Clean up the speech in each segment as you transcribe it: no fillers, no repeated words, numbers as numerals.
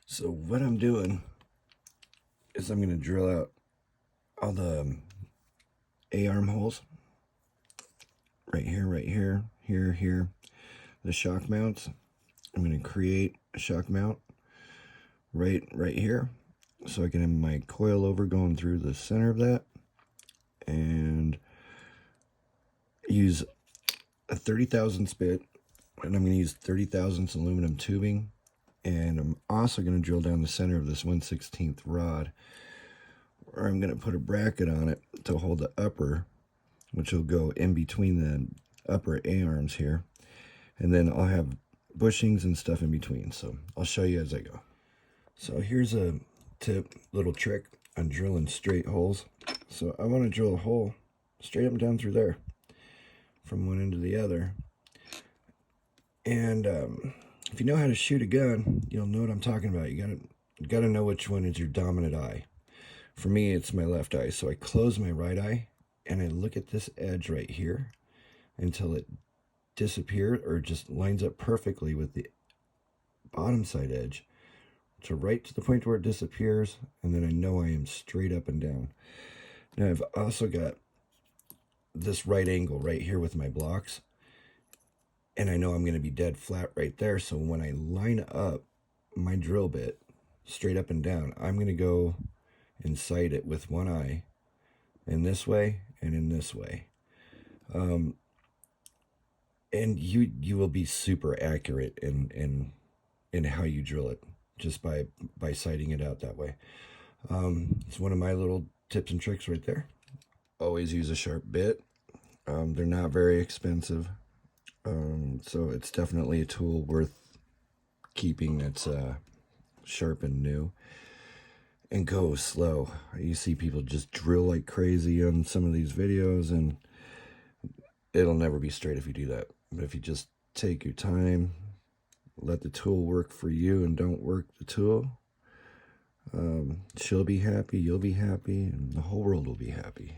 So what I'm doing is I'm going to drill out all the A-arm holes right here, here, the shock mounts. I'm going to create a shock mount right here, so I can have my coilover going through the center of that, and use a 30 thousandths bit, and I'm going to use 30 thousandths aluminum tubing, and I'm also going to drill down the center of this 1/16 rod, where I'm going to put a bracket on it to hold the upper, which will go in between the upper A-arms here, and then I'll have bushings and stuff in between. So I'll show you as I go. So here's a little trick on drilling straight holes. So I want to drill a hole straight up and down through there, from one end to the other. And if you know how to shoot a gun, you'll know what I'm talking about. You gotta know which one is your dominant eye. For me, it's my left eye. So I close my right eye and I look at this edge right here until it disappears or just lines up perfectly with the bottom side edge, to right to the point where it disappears, and then I know I am straight up and down. Now I've also got this right angle right here with my blocks, and I know I'm going to be dead flat right there. So when I line up my drill bit straight up and down, I'm going to go and sight it with one eye in this way and in this way. And you will be super accurate in how you drill it just by sighting it out that way. It's one of my little tips and tricks right there. Always use a sharp bit. They're not very expensive, so it's definitely a tool worth keeping that's sharp and new. And go slow. You see people just drill like crazy on some of these videos, and it'll never be straight if you do that. But if you just take your time, let the tool work for you and don't work the tool, she'll be happy, you'll be happy, and the whole world will be happy.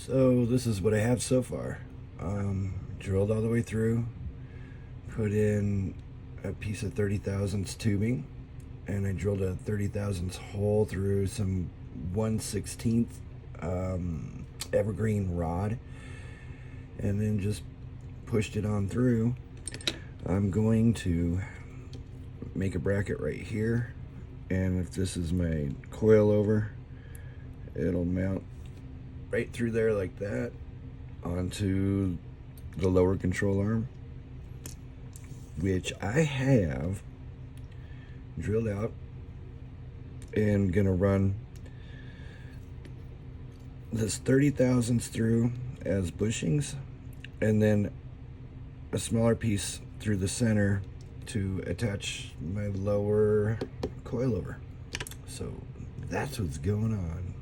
So this is what I have so far. Drilled all the way through, put in a piece of 30 thousandths tubing, and I drilled a 30 thousandths hole through some 1/16 evergreen rod, and then just pushed it on through. I'm going to make a bracket right here, and if this is my coilover, it'll mount right through there like that onto the lower control arm, which I have drilled out, and gonna run this 30 thousandths through as bushings, and then a smaller piece through the center to attach my lower coilover. So that's what's going on.